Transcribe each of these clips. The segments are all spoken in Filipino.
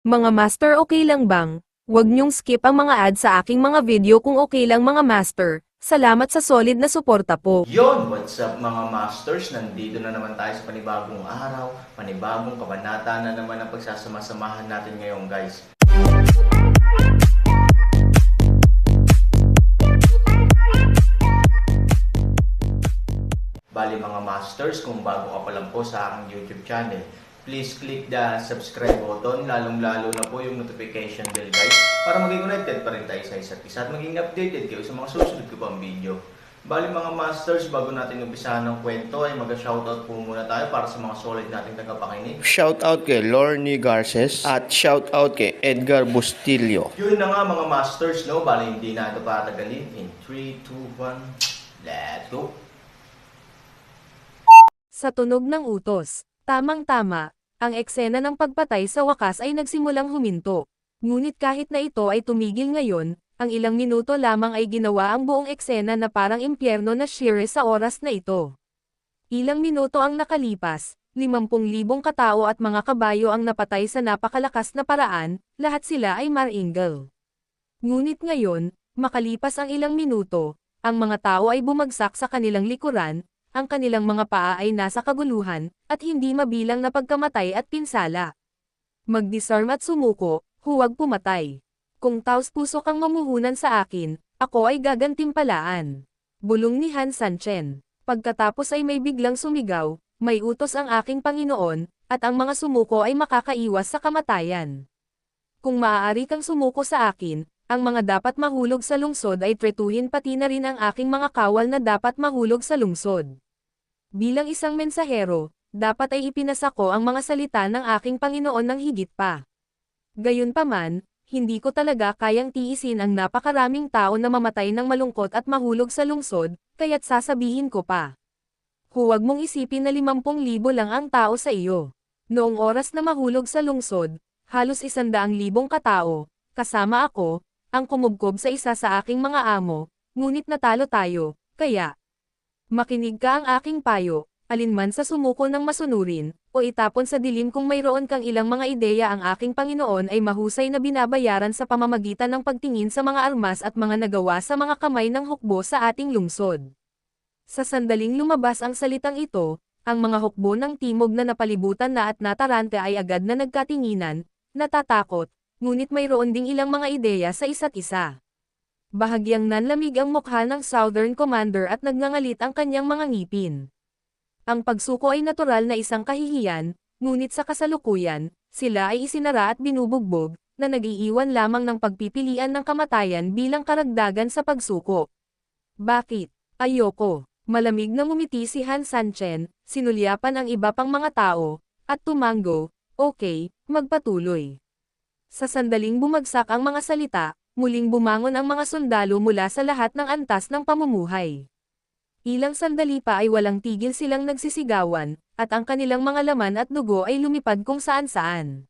Mga master, okay lang bang? Huwag niyong skip ang mga ads sa aking mga video kung okay lang mga master. Salamat sa solid na suporta po. Yon, what's up mga masters? Nandito na naman tayo sa panibagong araw, panibagong kabanata na naman ang pagsasama-samahan natin ngayon guys. Bali mga masters, kung bago ka pa lang po sa aking YouTube channel, please click the subscribe button, lalong-lalo na po yung notification bell guys, para maging connected pa rin tayo sa isa't isa at maging updated kayo sa mga susunod ko pang video. Bali mga masters, bago natin umpisahan ng kwento ay mag-shoutout po muna tayo para sa mga solid nating tagapakinig. Shoutout kay Lorne Garces at shoutout kay Edgar Bustillo. Yun na nga mga masters, no? Bali hindi na ito patagalin. In 3, 2, 1, let's go! Sa tunog ng utos, tamang-tama, ang eksena ng pagpatay sa wakas ay nagsimulang huminto. Ngunit kahit na ito ay tumigil ngayon, ang ilang minuto lamang ay ginawa ang buong eksena na parang impyerno na shire sa oras na ito. Ilang minuto ang nakalipas, 50,000 katao at mga kabayo ang napatay sa napakalakas na paraan, lahat sila ay maringal. Ngunit ngayon, makalipas ang ilang minuto, ang mga tao ay bumagsak sa kanilang likuran, ang kanilang mga paa ay nasa kaguluhan, at hindi mabilang na pagkamatay at pinsala. Mag-disarm at sumuko, huwag pumatay. Kung taos puso kang mamuhunan sa akin, ako ay gagantimpalaan. Bulong ni Han Sanchen. Pagkatapos ay may biglang sumigaw, may utos ang aking Panginoon, at ang mga sumuko ay makakaiwas sa kamatayan. Kung maaari kang sumuko sa akin, ang mga dapat mahulog sa lungsod ay tretuhin pati na rin ang aking mga kawal na dapat mahulog sa lungsod. Bilang isang mensahero, dapat ay ipinasa ko ang mga salita ng aking Panginoon ng higit pa. Gayunpaman, hindi ko talaga kayang tiisin ang napakaraming tao na mamatay ng malungkot at mahulog sa lungsod, kaya't sasabihin ko pa. Huwag mong isipin na 50,000 lang ang tao sa iyo. Noong oras na mahulog sa lungsod, halos 100,000 katao, kasama ako, ang kumubkob sa isa sa aking mga amo, ngunit natalo tayo, kaya makinig ka ang aking payo, alinman sa sumuko ng masunurin, o itapon sa dilim kung mayroon kang ilang mga ideya ang aking Panginoon ay mahusay na binabayaran sa pamamagitan ng pagtingin sa mga armas at mga nagawa sa mga kamay ng hukbo sa ating lungsod. Sa sandaling lumabas ang salitang ito, ang mga hukbo ng timog na napalibutan na at natarante ay agad na nagkatinginan, natatakot, ngunit mayroon ding ilang mga ideya sa isa't isa. Bahagyang nanlamig ang mukha ng Southern Commander at nagngangalit ang kanyang mga ngipin. Ang pagsuko ay natural na isang kahihiyan, ngunit sa kasalukuyan, sila ay isinara at binubugbog, na nag-iiwan lamang ng pagpipilian ng kamatayan bilang karagdagan sa pagsuko. Bakit? Ayoko. Malamig na ngumiti si Han Sanchen, sinulyapan ang iba pang mga tao, at tumango, okay, magpatuloy. Sa sandaling bumagsak ang mga salita, muling bumangon ang mga sundalo mula sa lahat ng antas ng pamumuhay. Ilang sandali pa ay walang tigil silang nagsisigawan, at ang kanilang mga laman at dugo ay lumipad kung saan-saan.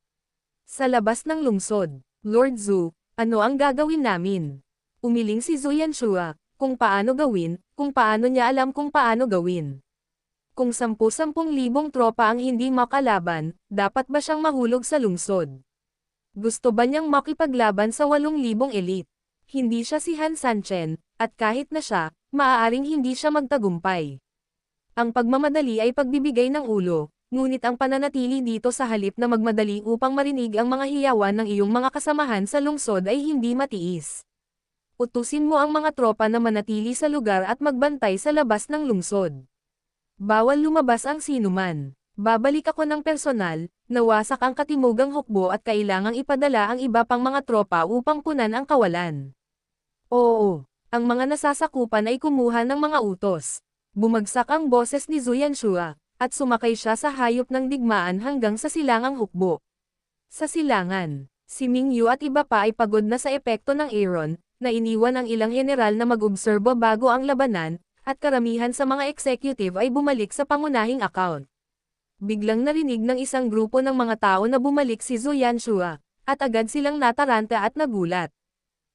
Sa labas ng lungsod, Lord Zhu, ano ang gagawin namin? Umiling si Zhu Yanshua, kung paano gawin, kung paano niya alam kung paano gawin. Kung 10,000 tropa ang hindi makalaban, dapat ba siyang mahulog sa lungsod? Gusto ba niyang makipaglaban sa 8,000 elite? Hindi siya si Han Sanchen, at kahit na siya, maaaring hindi siya magtagumpay. Ang pagmamadali ay pagbibigay ng ulo, ngunit ang pananatili dito sa halip na magmadali upang marinig ang mga hiyawan ng iyong mga kasamahan sa lungsod ay hindi matiis. Utusin mo ang mga tropa na manatili sa lugar at magbantay sa labas ng lungsod. Bawal lumabas ang sinuman. Babalik ako ng personal, nawasak ang katimugang hukbo at kailangang ipadala ang iba pang mga tropa upang punan ang kawalan. Oo, ang mga nasasakupan ay kumuha ng mga utos. Bumagsak ang boses ni Zhu Yanshua, at sumakay siya sa hayop ng digmaan hanggang sa silangang hukbo. Sa silangan, si Ming Yu at iba pa ay pagod na sa epekto ng Aaron, na iniwan ang ilang general na mag-obserbo bago ang labanan, at karamihan sa mga executive ay bumalik sa pangunahing account. Biglang narinig ng isang grupo ng mga tao na bumalik si Zhu Yanshua, at agad silang nataranta at nagulat.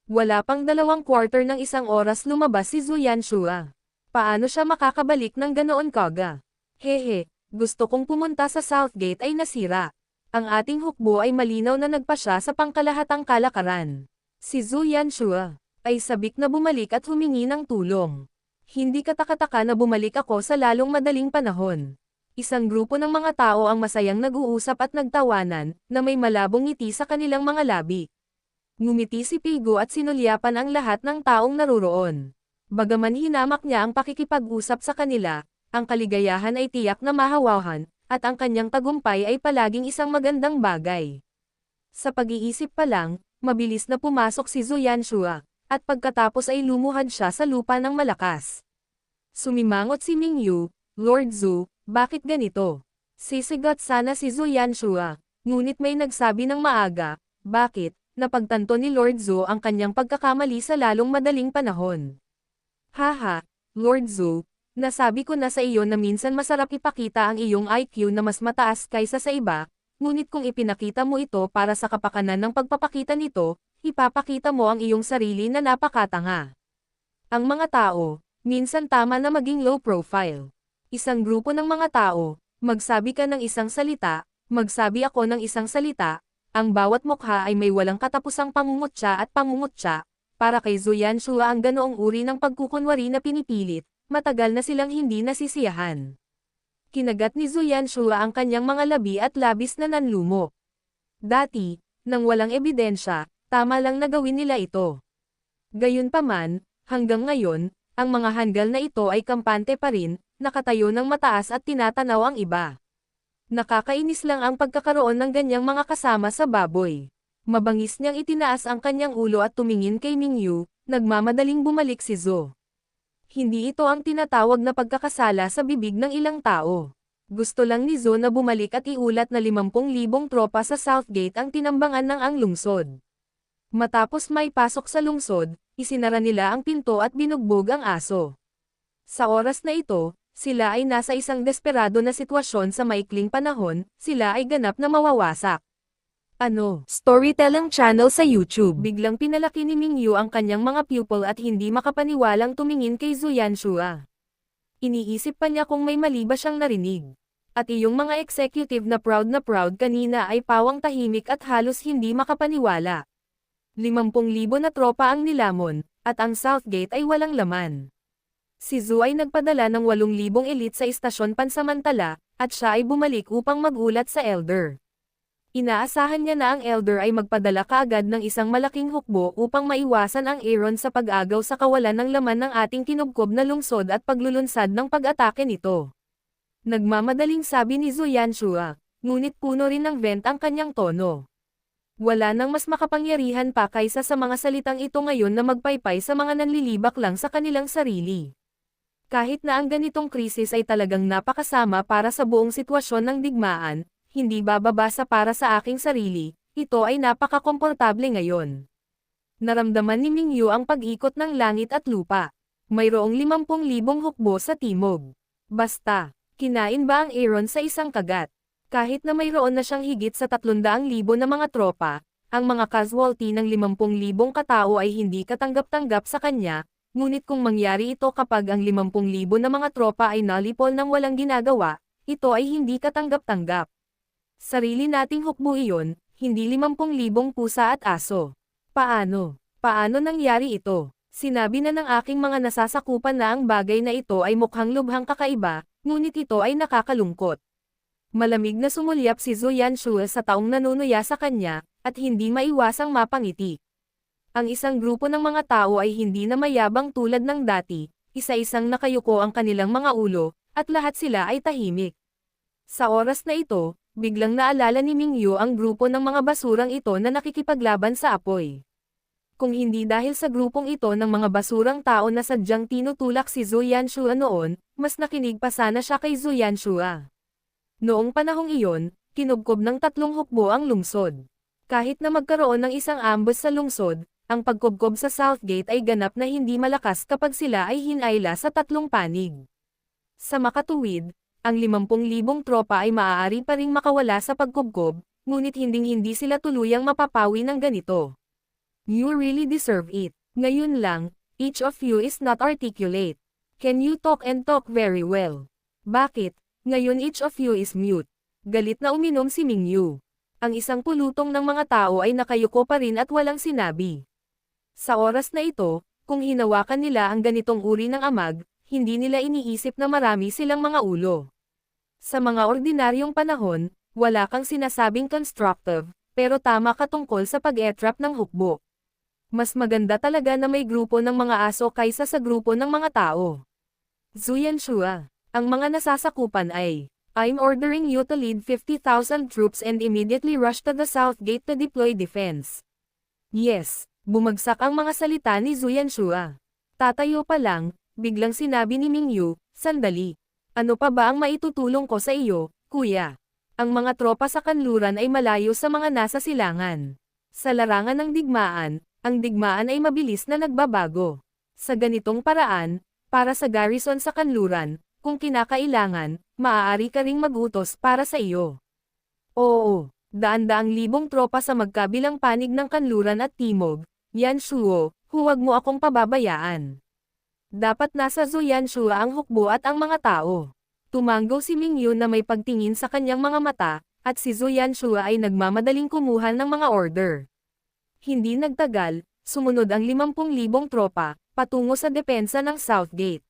Wala pang 2/4 ng isang oras lumabas si Zhu Yanshua. Paano siya makakabalik ng ganoon kaga? Hehe, gusto kong pumunta sa Southgate ay nasira. Ang ating hukbo ay malinaw na nagpasya sa pangkalahatang kalakaran. Si Zhu Yanshua ay sabik na bumalik at humingi ng tulong. Hindi katakataka na bumalik ako sa lalong madaling panahon. Isang grupo ng mga tao ang masayang nag-uusap at nagtawanan, na may malabong ngiti sa kanilang mga labi. Ngumiti si Pigo at sinulyapan ang lahat ng taong naruroon. Bagaman hinamak niya ang pakikipag-usap sa kanila, ang kaligayahan ay tiyak na mahawahan, at ang kanyang tagumpay ay palaging isang magandang bagay. Sa pag-iisip pa lang, mabilis na pumasok si Zhu Yanshua, at pagkatapos ay lumuhad siya sa lupa ng malakas. Sumimangot si Mingyu, Lord Zhu, bakit ganito? Sisigat sana si Zhu Yanshua, ngunit may nagsabi ng maaga, bakit? Napagtanto ni Lord Zhu ang kanyang pagkakamali sa lalong madaling panahon. Haha, Lord Zhu, nasabi ko na sa iyo na minsan masarap ipakita ang iyong IQ na mas mataas kaysa sa iba, ngunit kung ipinakita mo ito para sa kapakanan ng pagpapakita nito, ipapakita mo ang iyong sarili na napakatanga. Ang mga tao, minsan tama na maging low profile. Isang grupo ng mga tao, magsabi ka ng isang salita, magsabi ako ng isang salita, ang bawat mukha ay may walang katapusang pangungutya at pangungutya, para kay Zhu Yanshua ang ganoong uri ng pagkukunwari na pinipilit, matagal na silang hindi nasisiyahan. Kinagat ni Zhu Yanshua ang kanyang mga labi at labis na nanlumo. Dati, nang walang ebidensya, tama lang na gawin nila ito. Gayunpaman, hanggang ngayon, ang mga hanggal na ito ay kampante pa rin, nakatayo ng mataas at tinatanaw ang iba. Nakakainis lang ang pagkakaroon ng ganyang mga kasama sa baboy. Mabangis niyang itinaas ang kanyang ulo at tumingin kay Mingyu, nagmamadaling bumalik si Zhu. Hindi ito ang tinatawag na pagkakasala sa bibig ng ilang tao. Gusto lang ni Zhu na bumalik at iulat na 50,000 tropa sa Southgate ang tinambangan ng ang lungsod. Matapos may pasok sa lungsod, isinara nila ang pinto at binugbog ang aso. Sa oras na ito, sila ay nasa isang desperado na sitwasyon sa maikling panahon, sila ay ganap na mawawasak. Ano? Storytelling channel sa YouTube. Biglang pinalaki ni Mingyu ang kanyang mga pupil at hindi makapaniwalang tumingin kay Zhu Yanshua. Iniisip pa niya kung may mali ba siyang narinig. At iyong mga executive na proud kanina ay pawang tahimik at halos hindi makapaniwala. 50,000 na tropa ang nilamon, at ang Southgate ay walang laman. Si Zhu ay nagpadala ng 8,000 elite sa istasyon pansamantala, at siya ay bumalik upang magulat sa Elder. Inaasahan niya na ang Elder ay magpadala kaagad ng isang malaking hukbo upang maiwasan ang Aaron sa pag-agaw sa kawalan ng laman ng ating kinubkob na lungsod at paglulunsad ng pag-atake nito. Nagmamadaling sabi ni Zhu Yanshua, ngunit puno rin ng vent ang kanyang tono. Wala nang mas makapangyarihan pa kaysa sa mga salitang ito ngayon na magpaypay sa mga nanlilibak lang sa kanilang sarili. Kahit na ang ganitong krisis ay talagang napakasama para sa buong sitwasyon ng digmaan, hindi bababa sa para sa aking sarili, ito ay napakakomportable ngayon. Naramdaman ni Mingyu ang pag-ikot ng langit at lupa. Mayroong 50,000 hukbo sa timog. Basta, kinain ba ang Aaron sa isang kagat? Kahit na mayroon na siyang higit sa 300,000 na mga tropa, ang mga casualty ng 50,000 katao ay hindi katanggap-tanggap sa kanya, ngunit kung mangyari ito kapag ang 50,000 na mga tropa ay nalipol ng walang ginagawa, ito ay hindi katanggap-tanggap. Sarili nating hukbo iyon, hindi 50,000 pusa at aso. Paano? Paano nangyari ito? Sinabi na ng aking mga nasasakupan na ang bagay na ito ay mukhang lubhang kakaiba, ngunit ito ay nakakalungkot. Malamig na sumulyap si Zhu Yanshua sa taong nanunuya sa kanya, at hindi maiwasang mapangiti. Ang isang grupo ng mga tao ay hindi na mayabang tulad ng dati, isa-isang nakayuko ang kanilang mga ulo, at lahat sila ay tahimik. Sa oras na ito, biglang naalala ni Mingyu ang grupo ng mga basurang ito na nakikipaglaban sa apoy. Kung hindi dahil sa grupong ito ng mga basurang tao na sadyang tinutulak si Zhu Yanshua noon, mas nakinig pa sana siya kay Zhu Yanshua. Noong panahong iyon, kinubkob ng 3 hukbo ang lungsod. Kahit na magkaroon ng isang ambush sa lungsod, ang pagkubkob sa Southgate ay ganap na hindi malakas kapag sila ay hinayla sa 3 panig. Sa makatuwid, ang 50,000 tropa ay maaari pa ring makawala sa pagkubkob, ngunit hinding-hindi sila tuluyang mapapawi ng ganito. You really deserve it. Ngayon lang, each of you is not articulate. Can you talk and talk very well? Bakit? Ngayon each of you is mute. Galit na uminom si Mingyu. Ang isang pulutong ng mga tao ay nakayuko pa rin at walang sinabi. Sa oras na ito, kung hinawakan nila ang ganitong uri ng amag, hindi nila iniisip na marami silang mga ulo. Sa mga ordinaryong panahon, wala kang sinasabing constructive, pero tama ka tungkol sa pag-etrap ng hukbo. Mas maganda talaga na may grupo ng mga aso kaysa sa grupo ng mga tao. Zuyanshua. Ang mga nasasakupan ay, I'm ordering you to lead 50,000 troops and immediately rush to the south gate to deploy defense. Yes, bumagsak ang mga salita ni Zuyanshua. Tatayo pa lang, biglang sinabi ni Mingyu, sandali. Ano pa ba ang maitutulong ko sa iyo, kuya? Ang mga tropa sa kanluran ay malayo sa mga nasa silangan. Sa larangan ng digmaan, ang digmaan ay mabilis na nagbabago. Sa ganitong paraan, para sa garrison sa kanluran, kung kinakailangan, maaari ka ring mag-utos para sa iyo. Oo, daan-daang libong tropa sa magkabilang panig ng kanluran at timog, Yanshuo, huwag mo akong pababayaan. Dapat nasa Zuyanshua ang hukbo at ang mga tao. Tumanggo si Mingyu na may pagtingin sa kanyang mga mata, at si Zuyanshua ay nagmamadaling kumuha ng mga order. Hindi nagtagal, sumunod ang 50,000 tropa, patungo sa depensa ng South Gate.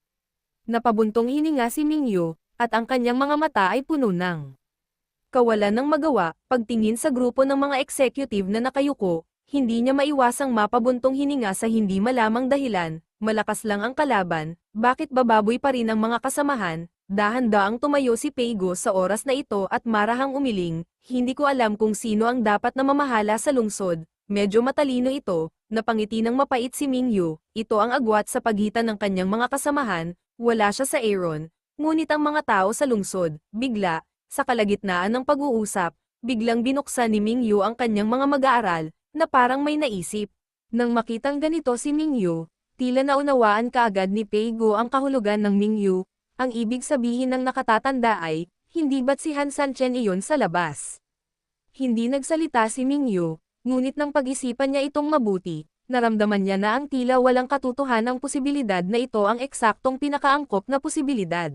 Napabuntong hininga si Mingyu, at ang kanyang mga mata ay puno ng kawalan ng magawa. Pagtingin sa grupo ng mga executive na nakayuko, hindi niya maiwasang mapabuntong hininga sa hindi malamang dahilan. Malakas lang ang kalaban, bakit bababoy pa rin ang mga kasamahan? Dahan-daang tumayo si Peigo sa oras na ito at marahang umiling, hindi ko alam kung sino ang dapat na mamahala sa lungsod. Medyo matalino ito, napangiti ng mapait si Mingyu, ito ang agwat sa pagitan ng kanyang mga kasamahan, wala siya sa Aaron, ngunit ang mga tao sa lungsod, bigla, sa kalagitnaan ng pag-uusap, biglang binuksan ni Mingyu ang kanyang mga mag-aaral, na parang may naisip. Nang makitang ganito si Mingyu, tila naunawaan kaagad ni Peigo ang kahulugan ng Mingyu, ang ibig sabihin ng nakatatanda ay, hindi ba't si Han Sanchen iyon sa labas? Hindi nagsalita si Mingyu, ngunit nang pag-isipan niya itong mabuti, naramdaman niya na ang tila walang katotohanang posibilidad na ito ang eksaktong pinakaangkop na posibilidad.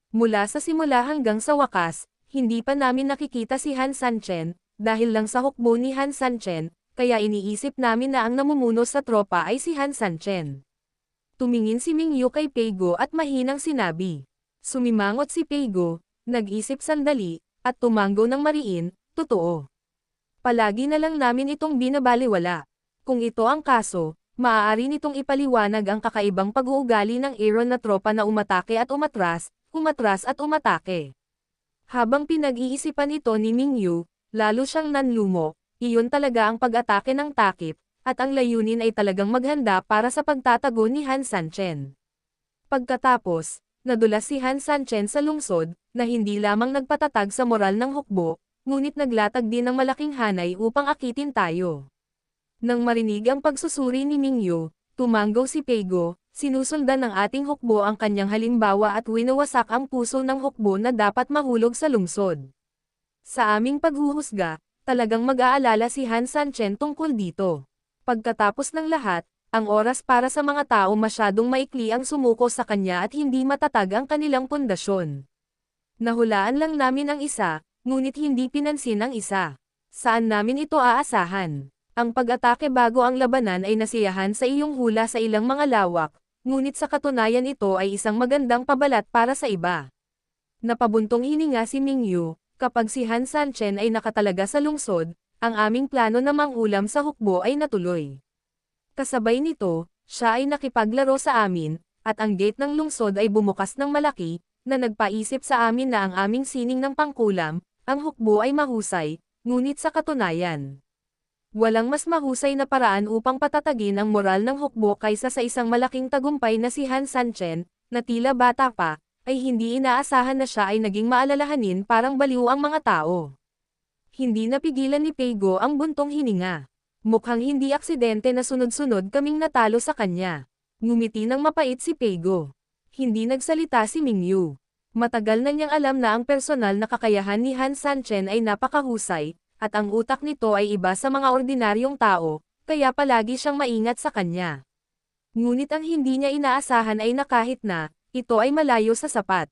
Mula sa simula hanggang sa wakas, hindi pa namin nakikita si Han Sanchen, dahil lang sa hukbo ni Han Sanchen, kaya iniisip namin na ang namumuno sa tropa ay si Han Sanchen. Tumingin si Mingyu kay Peigo at mahinang sinabi. Sumimangot si Peigo, nag-isip sandali, at tumanggo ng mariin, totoo. Palagi na lang namin itong binabaliwala. Kung ito ang kaso, maaari nitong ipaliwanag ang kakaibang pag-uugali ng Aaron na tropa na umatake at umatras at umatake. Habang pinag-iisipan ito ni Mingyu, lalo siyang nanlumo, iyon talaga ang pag-atake ng takip, at ang layunin ay talagang maghanda para sa pagtatago ni Han Sanchen. Pagkatapos, nadulas si Han Sanchen sa lungsod, na hindi lamang nagpatatag sa moral ng hukbo, ngunit naglatag din ng malaking hanay upang akitin tayo. Nang marinig ang pagsusuri ni Mingyu, tumanggo si Peigo, sinusundan ng ating hukbo ang kanyang halimbawa at winawasak ang puso ng hukbo na dapat mahulog sa lungsod. Sa aming paghuhusga, talagang mag-aalala si Han Sanchen tungkol dito. Pagkatapos ng lahat, ang oras para sa mga tao masyadong maikli ang sumuko sa kanya at hindi matatag ang kanilang pundasyon. Nahulaan lang namin ang isa, ngunit hindi pinansin ang isa. Saan namin ito aasahan? Ang pag-atake bago ang labanan ay nasiyahan sa iyong hula sa ilang mga lawak, ngunit sa katunayan ito ay isang magandang pabalat para sa iba. Napabuntong hininga si Mingyu, kapag si Han Sanchen ay nakatalaga sa lungsod, ang aming plano na mangulam sa hukbo ay natuloy. Kasabay nito, siya ay nakipaglaro sa amin, at ang gate ng lungsod ay bumukas ng malaki, na nagpaisip sa amin na ang aming sining ng pangkulam, ang hukbo ay mahusay, ngunit sa katunayan. Walang mas mahusay na paraan upang patatagin ang moral ng hukbo kaysa sa isang malaking tagumpay na si Han Sanchen, na tila bata pa, ay hindi inaasahan na siya ay naging maalalahanin parang baliw ang mga tao. Hindi napigilan ni Peigo ang buntong hininga. Mukhang hindi aksidente na sunod-sunod kaming natalo sa kanya. Ngumiti ng mapait si Peigo. Hindi nagsalita si Mingyu. Matagal na niyang alam na ang personal na kakayahan ni Han Sanchen ay napakahusay, at ang utak nito ay iba sa mga ordinaryong tao, kaya palagi siyang maingat sa kanya. Ngunit ang hindi niya inaasahan ay na kahit na, ito ay malayo sa sapat.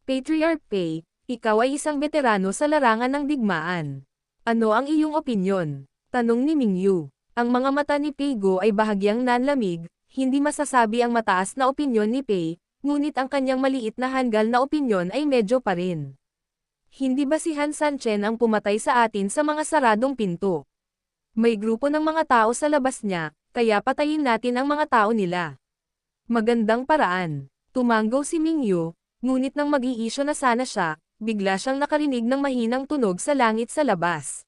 Patriarch Pei, ikaw ay isang veterano sa larangan ng digmaan. Ano ang iyong opinyon? Tanong ni Mingyu. Ang mga mata ni Peigo ay bahagyang nanlamig, hindi masasabi ang mataas na opinyon ni Pei, ngunit ang kanyang maliit na hanggal na opinyon ay medyo pa rin. Hindi ba si Han Sanchen ang pumatay sa atin sa mga saradong pinto? May grupo ng mga tao sa labas niya, kaya patayin natin ang mga tao nila. Magandang paraan. Tumanggaw si Mingyu, ngunit nang mag-iisyo na sana siya, bigla siyang nakarinig ng mahinang tunog sa langit sa labas.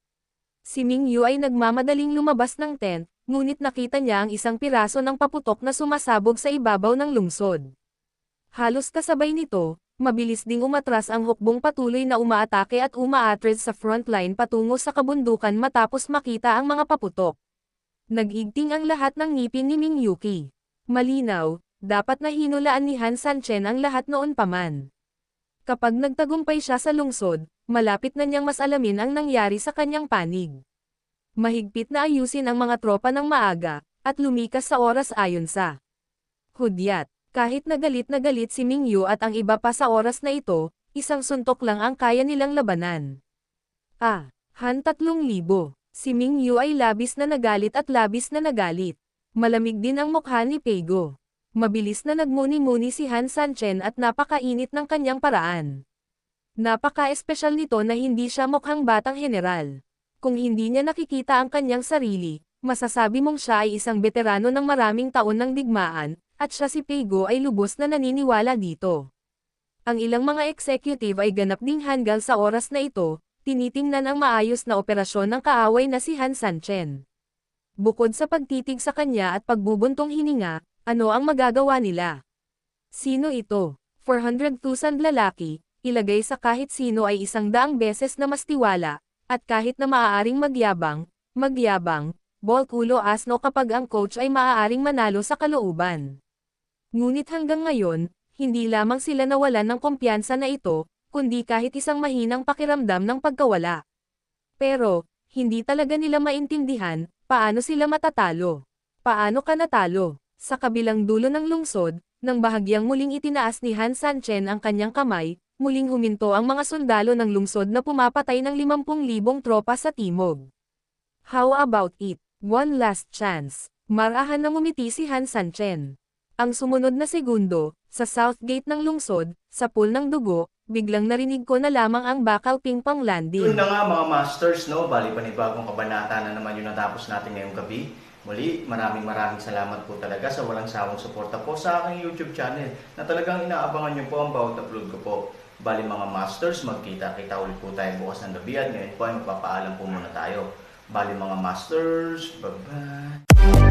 Si Mingyu ay nagmamadaling lumabas ng tent, ngunit nakita niya ang isang piraso ng paputok na sumasabog sa ibabaw ng lungsod. Halos kasabay nito, mabilis ding umatras ang hukbong patuloy na umaatake at umaatred sa frontline patungo sa kabundukan matapos makita ang mga paputok. Nag-igting ang lahat ng ngipin ni Mingyuki. Malinaw, dapat na hinulaan ni Han Sanchen ang lahat noon pa man. Kapag nagtagumpay siya sa lungsod, malapit na niyang mas alamin ang nangyari sa kanyang panig. Mahigpit na ayusin ang mga tropa ng maaga, at lumikas sa oras ayon sa hudyat. Kahit na galit si Mingyu at ang iba pa sa oras na ito, isang suntok lang ang kaya nilang labanan. Han 3,000. Si Mingyu ay labis na nagalit at labis na nagalit. Malamig din ang mukha ni Peigo. Mabilis na nagmuni-muni si Han Sanchen at napakainit ng kanyang paraan. Napaka-espesyal nito na hindi siya mukhang batang general. Kung hindi niya nakikita ang kanyang sarili, masasabi mong siya ay isang veterano ng maraming taon ng digmaan, at siya si Peigo ay lubos na naniniwala dito. Ang ilang mga executive ay ganap ding hanggang sa oras na ito, tinitingnan ang maayos na operasyon ng kaaway na si Han Sanchen. Bukod sa pagtitig sa kanya at pagbubuntong hininga, ano ang magagawa nila? Sino ito? 400,000 lalaki, ilagay sa kahit sino ay 100 beses na mas tiwala, at kahit na maaaring magyabang, bolkulo asno kapag ang coach ay maaaring manalo sa kalooban. Ngunit hanggang ngayon, hindi lamang sila nawalan ng kumpiyansa na ito, kundi kahit isang mahinang pakiramdam ng pagkawala. Pero, hindi talaga nila maintindihan, paano sila matatalo. Paano ka natalo? Sa kabilang dulo ng lungsod, nang bahagyang muling itinaas ni Han Sanchen ang kanyang kamay, muling huminto ang mga sundalo ng lungsod na pumapatay ng 50,000 tropa sa timog. How about it? One last chance. Marahan na ngumiti si Han Sanchen. Ang sumunod na segundo, sa south gate ng lungsod, sa pool ng dugo, biglang narinig ko na lamang ang bakal ping-pong landing. Yun na nga mga masters, no? Bali panibagong kabanata na naman yung natapos natin ngayong gabi. Muli, maraming salamat po talaga sa walang sawang suporta po sa aking YouTube channel na talagang inaabangan nyo po ang bawat upload ko po. Bali mga masters, magkita-kita ulit po tayo bukas ng gabi at ngayon po ay magpapaalam po muna tayo. Bali mga masters, bye-bye!